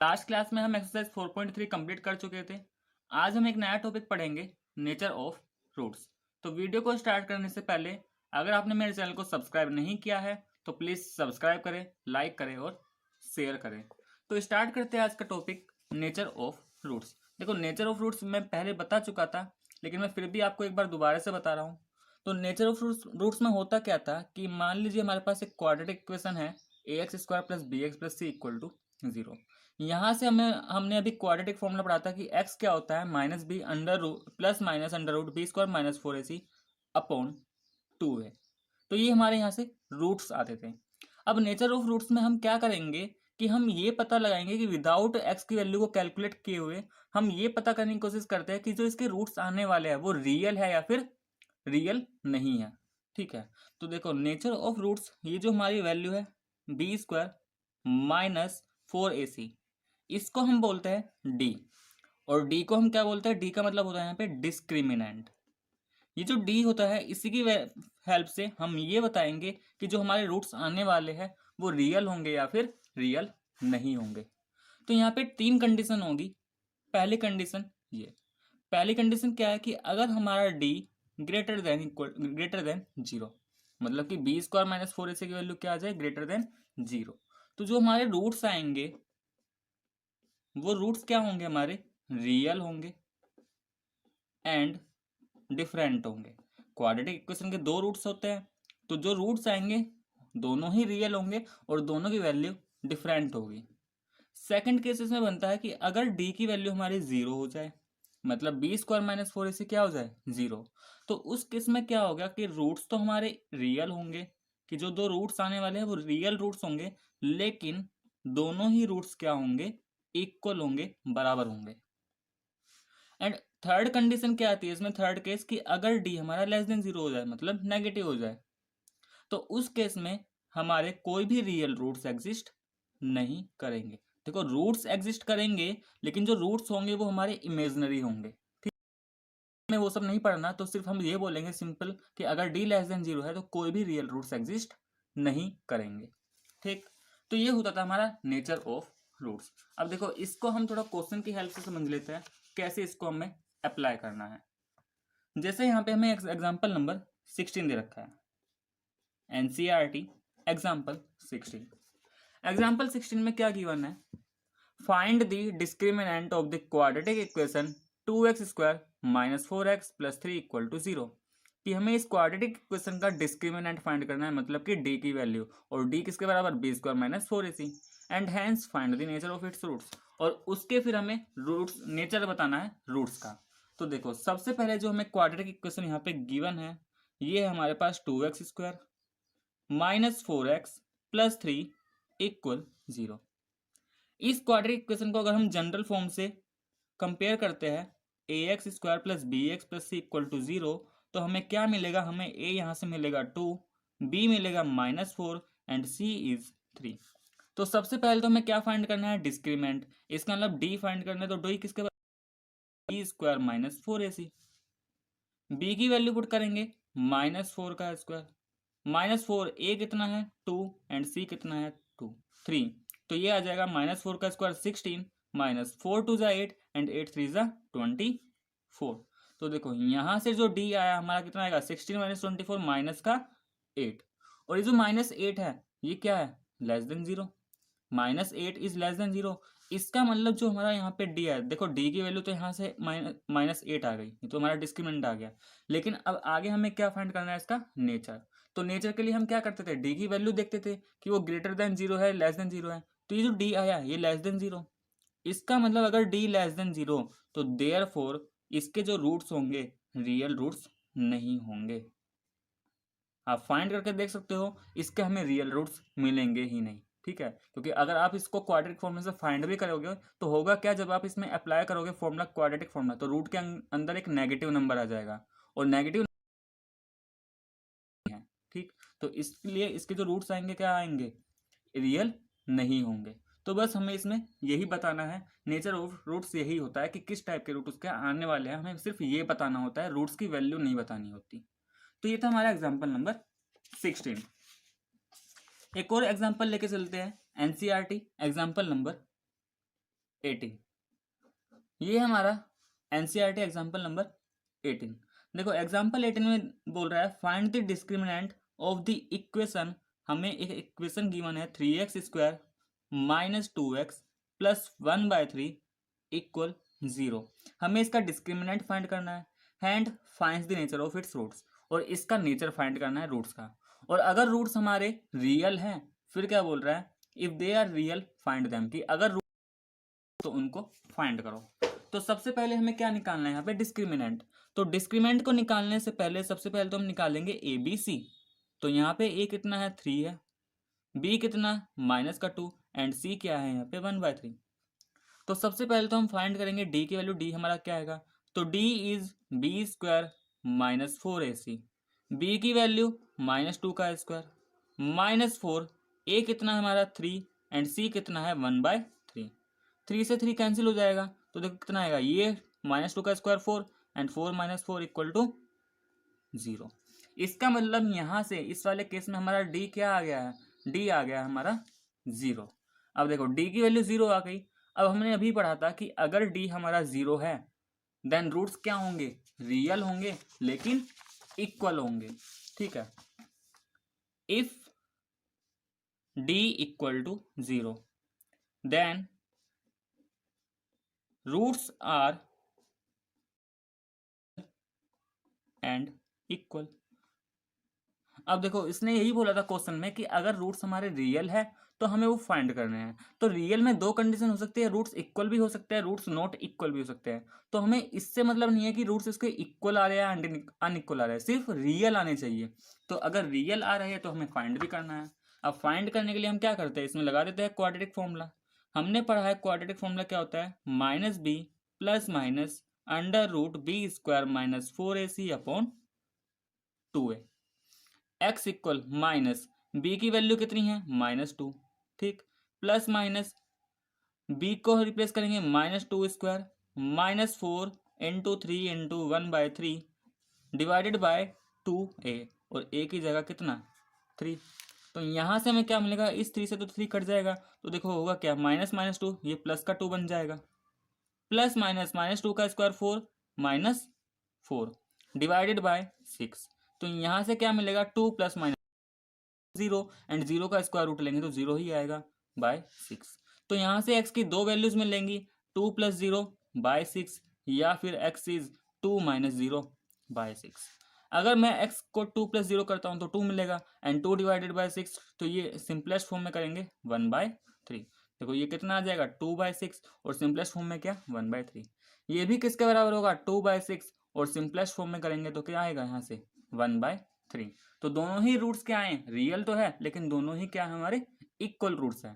Last class में हम exercise 4.3 complete कर चुके थे। आज हम एक नया टॉपिक पढ़ेंगे, नेचर ऑफ रूट्स। तो वीडियो को स्टार्ट करने से पहले अगर आपने मेरे चैनल को सब्सक्राइब नहीं किया है तो प्लीज़ सब्सक्राइब करें, लाइक करें और शेयर करें। तो स्टार्ट करते हैं आज का टॉपिक, नेचर ऑफ रूट्स। देखो, नेचर ऑफ रूट्स मैं पहले बता चुका था, लेकिन मैं फिर भी आपको एक बार दोबारा से बता रहा हूँ। तो नेचर ऑफ रूट्स में होता क्या था कि मान लीजिए हमारे पास एक क्वाड्रेटिक इक्वेशन है, ax² + bx + c = 0। यहाँ से हमने अभी क्वाड्रेटिक फॉर्मूला पढ़ा था कि x क्या होता है, -b ± √b² - 4ac/2 है। तो ये हमारे यहाँ से रूट्स आते थे। अब नेचर ऑफ रूट्स में हम क्या करेंगे कि हम ये पता लगाएंगे कि विदाउट x की वैल्यू को कैलकुलेट किए हुए हम ये पता करने की कोशिश करते हैं कि जो इसके रूट्स आने वाले हैं वो रियल है या फिर रियल नहीं है। ठीक है, तो देखो नेचर ऑफ रूट्स, ये जो हमारी वैल्यू है b² - 4ac, इसको हम बोलते हैं डी। और डी को हम क्या बोलते हैं, डी का मतलब होता है यहाँ पे डिस्क्रिमिनेंट। ये जो डी होता है इसी की हेल्प से हम ये बताएंगे कि जो हमारे रूट्स आने वाले हैं वो रियल होंगे या फिर रियल नहीं होंगे। तो यहाँ पे 3 कंडीशन होगी। पहली कंडीशन ये, पहली कंडीशन क्या है कि अगर हमारा डी ग्रेटर देन 0, मतलब कि b² - 4ac की वैल्यू क्या आ जाए, ग्रेटर देन 0। तो जो हमारे रूट्स आएंगे वो रूट्स क्या होंगे, हमारे रियल होंगे एंड डिफरेंट होंगे। क्वाड्रेटिक इक्वेशन के 2 रूट्स होते हैं, तो जो रूट्स आएंगे दोनों ही रियल होंगे और दोनों की वैल्यू डिफरेंट होगी। सेकंड केस इसमें बनता है कि अगर डी की वैल्यू हमारी 0 हो जाए, मतलब b² - 4ac क्या हो जाए, 0, तो उस केस में क्या होगा कि रूट्स तो हमारे रियल होंगे, कि जो 2 रूट्स आने वाले हैं वो रियल रूट्स होंगे, लेकिन दोनों ही रूट्स क्या होंगे, इक्वल होंगे, बराबर होंगे। एंड थर्ड कंडीशन क्या आती है इसमें, थर्ड केस, कि अगर डी हमारा लेस देन 0 हो जाए, मतलब नेगेटिव हो जाए, तो उस केस में हमारे कोई भी रियल रूट्स एग्जिस्ट नहीं करेंगे। देखो, रूट्स एग्जिस्ट करेंगे लेकिन जो रूट्स होंगे वो हमारे इमेजनरी होंगे। ठीक है, वो सब नहीं पढ़ना, तो सिर्फ हम ये बोलेंगे सिंपल कि अगर डी लेस देन 0 है तो कोई भी रियल रूट्स एग्जिस्ट नहीं करेंगे। ठीक, तो ये होता था हमारा नेचर ऑफ रूट्स। अब देखो, इसको हम थोड़ा क्वेश्चन की हेल्प से समझ लेते हैं कैसे इसको हमें अप्लाई करना है। जैसे यहाँ पे हमें एग्जाम्पल नंबर 16 दे रखा है, एनसीईआरटी एग्जाम्पल 16। एग्जाम्पल 16 में क्या गिवन है, find the discriminant of the quadratic equation 2x² - 4x + 3 = 0। कि हमें इस क्वाड्रेटिक इक्वेशन का डिस्क्रिमिनेंट फाइंड करना है, मतलब कि d की वैल्यू, और d किसके बराबर, b² - 4ac, and hence find the nature of its roots. और उसके फिर हमें रूट्स नेचर बताना है रूट्स का। तो देखो, सबसे पहले जो हमें क्वाड्रेटिक इक्वेशन यहाँ पे गिवन है, ये है हमारे पास 2x² - 4x + 3 = 0। इस क्वाड्रेटिक इक्वेशन को अगर हम जनरल फॉर्म से कंपेयर करते हैं, ax² + bx + c = 0, तो हमें क्या मिलेगा, हमें a यहाँ से मिलेगा 2, b मिलेगा -4 एंड c इज 3। तो सबसे पहले तो हमें क्या फाइंड करना है, डिस्क्रीमेंट। इसका मतलब d फाइंड करना है, तो d किसके बराबर, b² - 4ac। b की वैल्यू पुट करेंगे, -4 का स्क्वायर, -4, a कितना है 2 एंड c कितना है 2 3, तो ये आ जाएगा -4 का स्क्वायर 16, -4 2 ज़ा 8 एंड 8 3 ज़ा 24। तो देखो यहाँ से जो d आया हमारा कितना आएगा, 16 - 24 माइनस का 8। और ये जो -8 है ये क्या है, less than 0। -8 is less than 0। इसका मतलब जो हमारा यहाँ पे डी है, देखो डी की वैल्यू तो यहाँ से -8 आ गई, ये तो हमारा डिस्क्रिमिनेंट आ गया। लेकिन अब आगे हमें क्या फाइंड करना है, इसका नेचर। तो नेचर के लिए हम क्या करते थे, डी की वैल्यू देखते थे कि वो ग्रेटर देन 0 है, लेस देन 0 है। तो ये जो डी आया ये लेस देन 0, इसका मतलब अगर डी लेस देन 0 तो देयरफॉर इसके जो रूट्स होंगे रियल रूट्स नहीं होंगे। आप फाइंड करके देख सकते हो, इसके हमें रियल रूट्स मिलेंगे ही नहीं। ठीक है, क्योंकि अगर आप इसको क्वाड्रेटिक फॉर्मूला से फाइंड भी करोगे तो होगा क्या, जब आप इसमें अप्लाई करोगे फॉर्मूला, क्वाड्रेटिक फॉर्मूला, तो रूट के अंदर एक नेगेटिव नंबर आ जाएगा, और नेगेटिव है। ठीक, तो इसलिए इसके जो रूट्स आएंगे क्या आएंगे, रियल नहीं होंगे। तो बस हमें इसमें यही बताना है, नेचर ऑफ रूट्स यही होता है कि किस टाइप के रूट उसके आने वाले हैं, हमें सिर्फ ये बताना होता है, रूट्स की वैल्यू नहीं बतानी होती। तो ये था हमारा एग्जाम्पल नंबर 16। एक और एग्जाम्पल लेके चलते हैं, एनसीईआरटी एग्जाम्पल नंबर 18। ये हमारा एनसीईआरटी एग्जाम्पल नंबर 18। देखो एग्जाम्पल 18 में बोल रहा है find the discriminant of the equation. हमें एक इक्वेशन गिवन है 3x² minus 2x plus 1/3 equal 0। हमें इसका डिस्क्रिमिनेंट फाइंड करना है and finds the nature of its roots, और इसका नेचर फाइंड करना है रूट्स का। और अगर रूट्स हमारे रियल हैं फिर क्या बोल रहा है, if they are real find them, कि अगर तो उनको फाइंड करो। तो सबसे पहले हमें क्या निकालना है यहाँ पे, डिस्क्रिमिनेंट। तो डिस्क्रिमिनेंट को निकालने से पहले सबसे पहले तो हम निकालेंगे ए बी सी। तो यहाँ पे ए कितना है 3 है, बी कितना -2 एंड सी क्या है यहाँ पे 1/3। तो सबसे पहले तो हम फाइंड करेंगे डी की वैल्यू। डी हमारा क्या आएगा, तो D is b² -4ac। B की वैल्यू -2 का स्क्वायर -4, ए कितना है हमारा 3 एंड सी कितना है 1/3। 3 से 3 कैंसिल हो जाएगा, तो देखो कितना आएगा, ये -2 का स्क्वायर 4 एंड 4 - 4 इक्वल टू 0। इसका मतलब यहाँ से इस वाले केस में हमारा डी क्या आ गया है, डी आ गया हमारा 0। अब देखो डी की वैल्यू 0 आ गई। अब हमने अभी पढ़ा था कि अगर डी हमारा 0 है देन रूट्स क्या होंगे, रियल होंगे लेकिन इक्वल होंगे। ठीक है, if D equal to 0 then roots are and equal. अब देखो इसने यही बोला था क्वेश्चन में कि अगर रूट्स हमारे रियल है तो हमें वो फाइंड करने हैं। तो रियल में दो कंडीशन हो सकती है, रूट्स इक्वल भी हो सकते हैं, रूट्स नॉट इक्वल भी हो सकते हैं। तो हमें इससे मतलब नहीं है कि रूट्स इसके इक्वल आ रहे हैं अनइक्वल आ रहे हैं, सिर्फ रियल आने चाहिए। तो अगर रियल आ रहे हैं तो हमें फाइंड भी करना है। अब फाइंड करने के लिए हम क्या करते हैं, इसमें लगा देते हैं क्वाड्रेटिक फॉर्मूला। हमने पढ़ा है क्वाड्रेटिक फॉर्मूला क्या होता है, -b + √b² -4ac upon 2a। x equal minus B की वैल्यू कितनी है -2, ठीक, प्लस माइनस बी को रिप्लेस करेंगे -2² -4 × 3 × 1/3 डिवाइडेड बाय 2a, और a की जगह कितना 3। तो यहाँ से हमें क्या मिलेगा, इस 3 से तो 3 कट जाएगा, तो देखो होगा क्या, -2 ये प्लस का 2 बन जाएगा, प्लस माइनस -2 का स्क्वायर 4 -4 डिवाइडेड बाय 6। तो यहाँ से क्या मिलेगा, 2 + -0 एंड 0 का स्क्वायर रूट लेंगे तो 0 ही आएगा बाय 6। तो यहाँ से x की दो वैल्यूज मिलेंगी, 2 + 0 बाय 6 या फिर x इज 2 - 0 बाय 6। अगर मैं x को 2 + 0 करता हूँ तो 2 मिलेगा एंड 2 डिवाइडेड बाय 6, तो ये सिंपलेस्ट फॉर्म में करेंगे 1/3। देखो ये कितना आ जाएगा 2/6 और सिंपलेस्ट फॉर्म में क्या 1/3। ये भी किसके बराबर होगा 2/6 और सिंपलेस्ट फॉर्म में करेंगे तो क्या आएगा यहाँ से 1/3। तो दोनों ही रूट्स क्या आए, रियल तो है लेकिन दोनों ही क्या है हमारे इक्वल रूट्स है।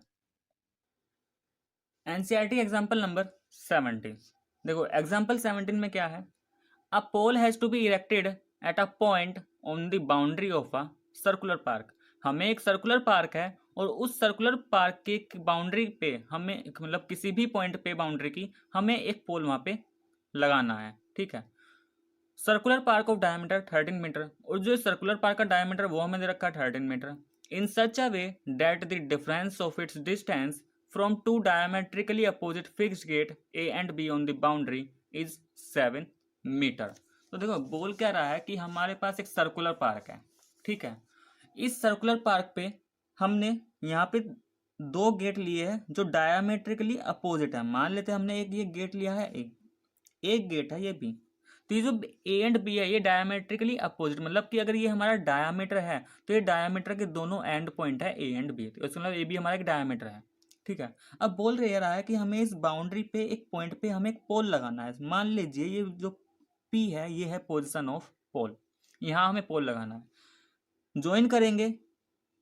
NCERT example number 17। देखो एग्जाम्पल 17 में क्या है, a pole has to be erected at a point on the boundary of a circular park. हमें एक सर्कुलर पार्क है और उस सर्कुलर पार्क की बाउंड्री पे हमें मतलब किसी भी पॉइंट पे बाउंड्री की हमें एक पोल वहां पे लगाना है। ठीक है, circular park of diameter 13 metre, और जो सर्कुलर पार्क का डायमीटर वो हमें दे रखा है 13 metre, in such a way that the difference of its distance from two diametrically opposite fixed gate A and B on the boundary is 7 metre. तो देखो बोल क्या रहा है कि हमारे पास एक सर्कुलर पार्क है। ठीक है, इस सर्कुलर पार्क पे हमने यहाँ पे दो गेट लिए हैं जो डायमेट्रिकली अपोजिट है। मान लेते हैं हमने एक ये गेट लिया है, एक गेट है ये बी। तो ये जो ए एंड बी है ये डायमेट्रिकली अपोजिट, मतलब कि अगर ये हमारा डायमीटर है तो ये डायमीटर के दोनों एंड पॉइंट है ए एंड बी, तो इसका मतलब ए बी हमारा एक डायमीटर है। ठीक है, अब बोल रहा है कि हमें इस बाउंड्री पे एक पॉइंट पे हमें एक पोल लगाना है। मान लीजिए ये जो पी है ये है पोजिशन ऑफ पोल, यहाँ हमें पोल लगाना है। ज्वाइन करेंगे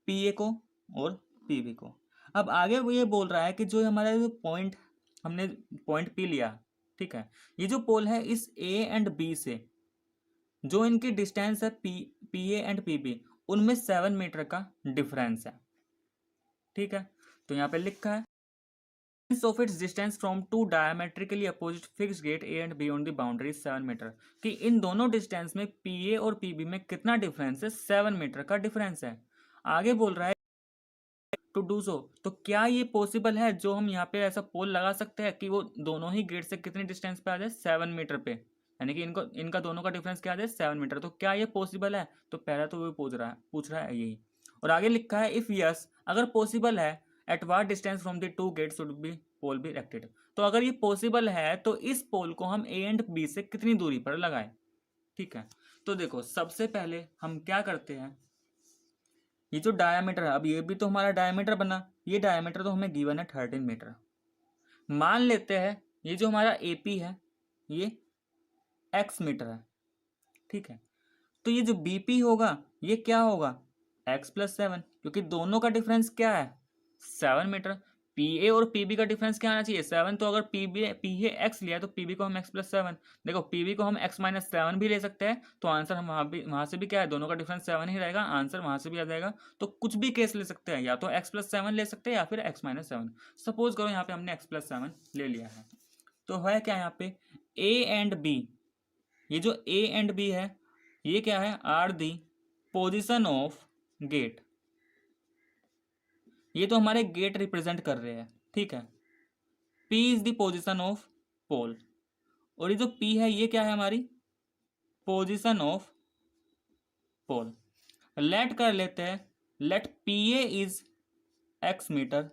पी ए को और पी बी को। अब आगे वो ये बोल रहा है कि जो हमारा जो पॉइंट हमने पॉइंट पी लिया, ठीक है, ये जो पोल है इस ए एंड बी से जो इनकी डिस्टेंस है P A and P B, उनमें 7 मीटर का डिफरेंस है। ठीक है, तो यहाँ पे लिखा है of its distance from two diametrically opposite fixed gate A and B on the boundary is 7 metre, कि इन दोनों डिस्टेंस में PA और PB में कितना डिफरेंस है, 7 मीटर का डिफरेंस है। आगे बोल रहा है टू डू सो। तो क्या ये पॉसिबल है, जो हम यहाँ पे ऐसा पोल लगा सकते हैं कि वो दोनों ही गेट से कितनी डिस्टेंस पे आ जाए, 7 मीटर पे, यानी कि इनका दोनों का डिफरेंस क्या आ जाए, 7 मीटर। तो क्या ये पॉसिबल है? तो पहला तो वो पूछ रहा है यही। और आगे लिखा है इफ यस, अगर पॉसिबल है, at what distance from the two gate should be pole be erected. तो अगर ये पॉसिबल है तो इस पोल को हम ए एंड बी से कितनी दूरी पर लगाएं। ठीक है, तो देखो सबसे पहले हम क्या करते हैं, ये जो डायमीटर है, अब ये भी तो हमारा डायमीटर बना, ये डायमीटर तो हमें गिवन है 13 मीटर। मान लेते हैं ये जो हमारा एपी है ये एक्स मीटर है। ठीक है, तो ये जो बीपी होगा ये क्या होगा, x+7, क्योंकि दोनों का डिफरेंस क्या है, 7 मीटर। पी ए और पीबी का डिफरेंस क्या आना चाहिए, 7। तो अगर पी ए एक्स लिया तो पीबी को हम x+7, देखो पीबी को हम x-7 भी ले सकते हैं, तो आंसर हम वहाँ से भी क्या है, दोनों का डिफरेंस 7 ही रहेगा, आंसर वहाँ से भी आ जाएगा। तो कुछ भी केस ले सकते हैं, या तो x+7 ले सकते हैं या फिर x-7। सपोज करो यहाँ पे हमने x+7 ले लिया है, तो है क्या यहाँ पे ए एंड बी, ये जो ए एंड बी है ये क्या है, are the position of gate, ये तो हमारे गेट रिप्रेजेंट कर रहे हैं। ठीक है, P is the position of pole, और ये जो P है ये क्या है, हमारी पोजिशन ऑफ पोल। लेट कर लेते हैं, let P A is x metre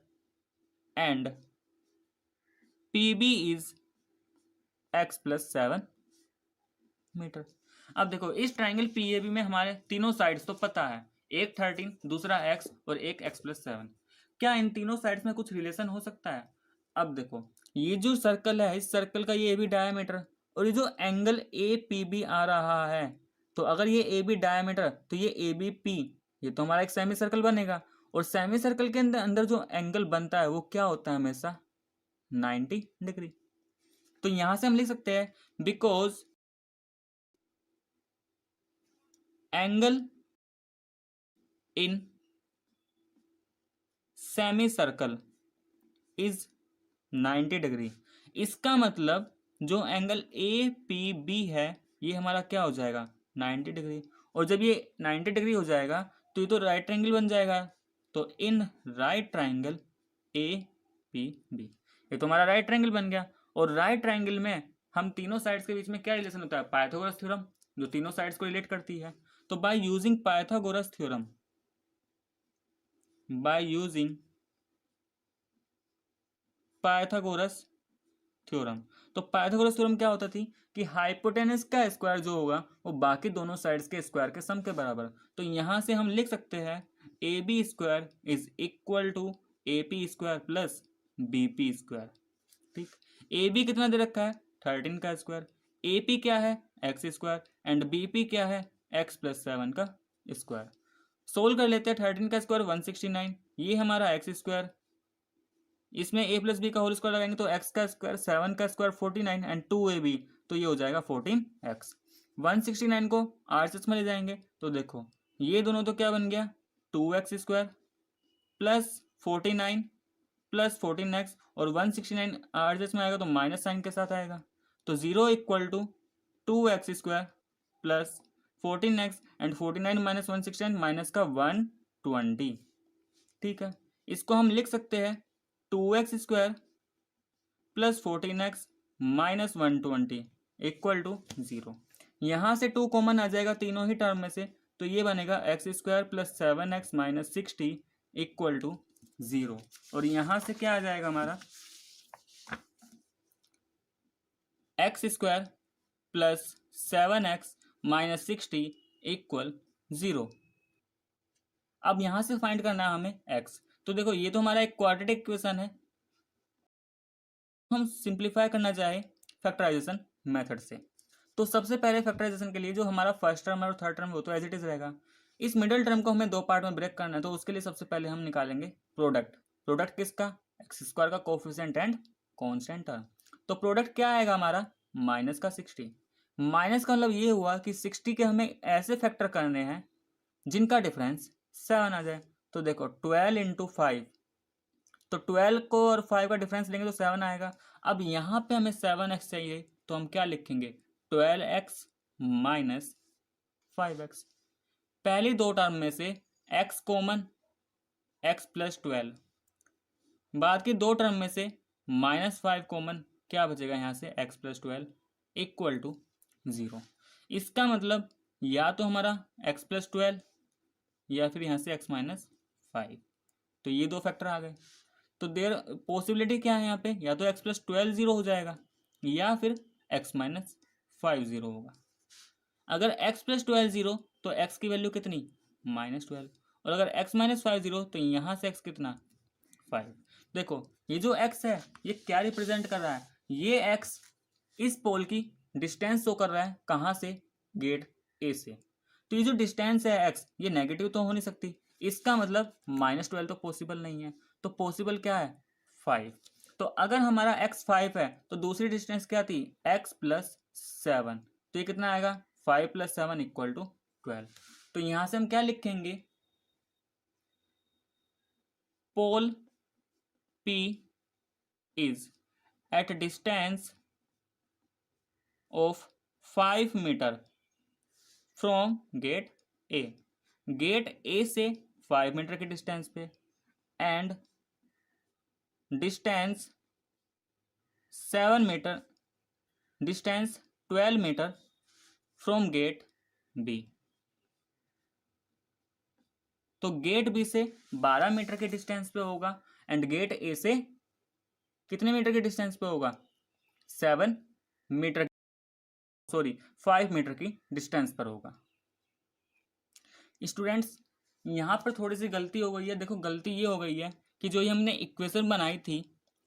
and P B is x+7 metre. अब देखो इस ट्राइंगल पीएबी में हमारे तीनों साइड्स तो पता है, एक 13, दूसरा x और एक x+7। क्या इन तीनों साइड्स में कुछ रिलेशन हो सकता है? अब देखो ये जो सर्कल है, इस सर्कल का ये भी डायमीटर, और ये जो एंगल ए पी बी आ रहा है, तो अगर ये ए बी डायमीटर तो ये ए बी पी, ये तो हमारा एक सेमी सर्कल बनेगा। और सेमी सर्कल के अंदर अंदर जो एंगल बनता है वो क्या होता है, हमेशा 90 डिग्री। तो यहां से हम लिख सकते हैं because angle in semi circle is 90 degree. इसका मतलब जो एंगल ए पी बी है ये हमारा क्या हो जाएगा, 90 डिग्री। और जब ये 90 डिग्री हो जाएगा तो ये तो राइट ट्रायंगल बन जाएगा। तो in right triangle A P B, ये तो हमारा राइट ट्रायंगल बन गया। और राइट ट्रायंगल में हम तीनों साइड्स के बीच में क्या रिलेशन होता है, पाइथागोरस थ्योरम, जो तीनों साइड्स को रिलेट करती है। तो by using Pythagoras theorem, by using Pythagoras theorem, तो पाइथागोरस थ्योरम क्या होता थी कि हाइपोटेनस का स्क्वायर जो होगा वो बाकी दोनों साइड्स के स्क्वायर के सम के बराबर। तो यहां से हम लिख सकते हैं A B square is equal to A P square plus B P square. ठीक, ए बी कितना दे रखा है, 13 का स्क्वायर, ए पी क्या है, x square, and B P क्या है, x+7 का स्क्वायर। सोल्व कर लेते हैं, 13 का स्क्वायर 169, ये हमारा एक्स स्क्वायर, इसमें a प्लस बी का होल स्क्वायर लगाएंगे तो x का स्क्वायर, 7 का स्क्वायर 49 एंड 2ab, तो ये हो जाएगा 14x। 169 को RHS में ले जाएंगे तो देखो ये दोनों तो क्या बन गया, 2x square plus 49 plus 14x, और 169 RHS में आएगा तो माइनस साइन के साथ आएगा, तो 0 equal to 2x square plus 14x and 49 minus 169 minus का 120। ठीक है, इसको हम लिख सकते हैं 2x square plus 14x minus 120 equal to 0। यहाँ से 2 कॉमन आ जाएगा तीनों ही टर्म में से, तो ये बनेगा x square plus 7x minus 60 equal to 0। और यहाँ से क्या आ जाएगा हमारा, x square plus 7x minus 60 equal 0। अब यहाँ से फाइंड करना है हमें x। तो देखो ये तो हमारा एक क्वाड्रेटिक इक्वेशन है, हम सिंप्लीफाई करना चाहे फैक्टराइजेशन मेथड से। तो सबसे पहले फैक्टराइजेशन के लिए जो हमारा फर्स्ट टर्म है और थर्ड टर्म वो तो एज इट इज रहेगा। इस मिडिल टर्म को हमें दो पार्ट में ब्रेक करना है, तो उसके लिए सबसे पहले हम निकालेंगे प्रोडक्ट। प्रोडक्ट किसका, एक्स स्क्वायर का कोफिशिएंट एंड कांस्टेंट टर्म। तो प्रोडक्ट क्या आएगा हमारा, माइनस का 60। माइनस का मतलब ये हुआ कि 60 के हमें ऐसे फैक्टर करने हैं जिनका डिफरेंस 7 आ जाए। तो देखो 12 इंटू 5, तो 12 को और 5 का डिफरेंस लेंगे तो 7 आएगा। अब यहाँ पे हमें 7x चाहिए, तो हम क्या लिखेंगे, 12x माइनस 5x। पहली दो टर्म में से x कॉमन, एक्स प्लस 12, बाद की दो टर्म में से -5 कॉमन, क्या बचेगा यहाँ से एक्स प्लस 12 इक्वल टू 0। इसका मतलब या तो हमारा एक्स प्लस 12 या फिर यहाँ से एक्स माइनस 5, तो ये दो फैक्टर आ गए। तो देर पॉसिबिलिटी क्या है यहाँ पे, या तो एक्स प्लस 12 0 हो जाएगा या फिर एक्स माइनस 5 0 होगा। अगर एक्स प्लस 12 0 तो एक्स की वैल्यू कितनी, -12, और अगर एक्स माइनस 5 0 तो यहाँ से एक्स कितना, 5। देखो ये जो x है ये क्या रिप्रेजेंट कर रहा है, ये x इस पोल की डिस्टेंस शो कर रहा है, कहाँ से, गेट ए से। तो ये जो डिस्टेंस है x ये नेगेटिव तो हो नहीं सकती, इसका मतलब -12 तो पॉसिबल नहीं है, तो पॉसिबल क्या है 5। तो अगर हमारा x 5 है तो दूसरी डिस्टेंस क्या थी x प्लस 7, तो ये कितना आएगा 5 प्लस 7 इक्वल टू 12। तो यहां से हम क्या लिखेंगे, पोल P is at a distance of 5 meter from gate A, gate A से 5 मीटर के डिस्टेंस पे, and distance 7 metre, distance 12 metre from gate B। तो गेट B से 12 मीटर के डिस्टेंस पे होगा एंड गेट A से कितने मीटर के डिस्टेंस पे होगा, 7 मीटर, सॉरी 5 मीटर की डिस्टेंस पर होगा। स्टूडेंट्स यहाँ पर थोड़ी सी गलती हो गई है, देखो गलती ये हो गई है कि जो ये हमने इक्वेशन बनाई थी,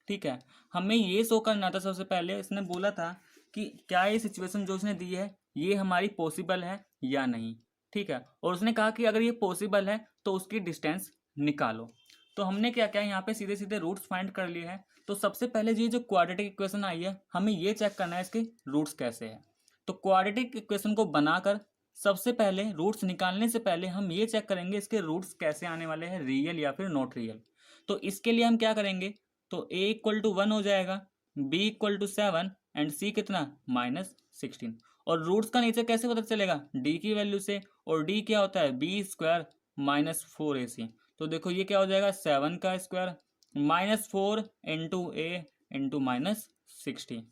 ठीक है, हमें ये शो करना था सबसे पहले, इसने बोला था कि क्या ये सिचुएशन जो उसने दी है ये हमारी पॉसिबल है या नहीं, ठीक है, और उसने कहा कि अगर ये पॉसिबल है तो उसकी डिस्टेंस निकालो। तो हमने क्या किया, यहाँ पे सीधे सीधे रूट्स फाइंड कर लिए हैं। तो सबसे पहले ये जो क्वाड्रेटिक इक्वेशन आई है हमें ये चेक करना है इसके रूट्स कैसे है। तो क्वाड्रेटिक इक्वेशन को बनाकर सबसे पहले रूट्स निकालने से पहले हम ये चेक करेंगे इसके रूट्स कैसे आने वाले हैं, रियल या फिर नॉट रियल। तो इसके लिए हम क्या करेंगे, तो a इक्वल टू 1 हो जाएगा, b equal to 7 and c कितना -16। और रूट्स का नेचर कैसे पता चलेगा, d की वैल्यू से, और d क्या होता है b स्क्वायर -4ac। तो देखो ये क्या हो जाएगा 7 का स्क्वायर -4 इंटू a इंटू -16,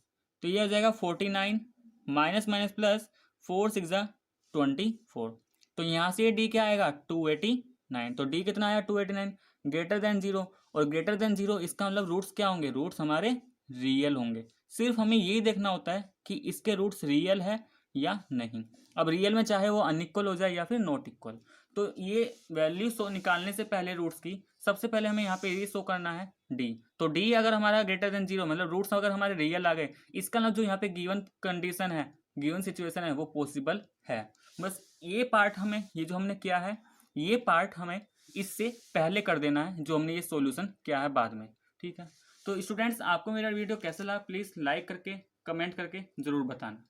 तो ये हो जाएगा 49 माइनस माइनस प्लस 4 6 24। तो यहाँ से डी क्या आएगा 289, तो डी कितना आया 289, ग्रेटर देन 0, और ग्रेटर देन 0 इसका मतलब रूट्स क्या होंगे, रूट्स हमारे रियल होंगे। सिर्फ हमें यही देखना होता है कि इसके रूट्स रियल है या नहीं। अब रियल में चाहे वो अनइक्वल हो जाए या फिर नॉट इक्वल। तो ये वैल्यू शो निकालने से पहले रूट्स की सबसे पहले हमें यहाँ पे ये शो करना है डी। तो डी अगर हमारा ग्रेटर देन 0 मतलब रूट्स अगर हमारे रियल आ गए, इसका मतलब जो यहाँ पे गिवन कंडीशन है, गिवन सिचुएशन है वो पॉसिबल है। बस ये पार्ट हमें, ये जो हमने किया है ये पार्ट हमें इससे पहले कर देना है, जो हमने ये सॉल्यूशन किया है बाद में, ठीक है। तो स्टूडेंट्स आपको मेरा वीडियो कैसा लगा प्लीज़ लाइक करके कमेंट करके ज़रूर बताना।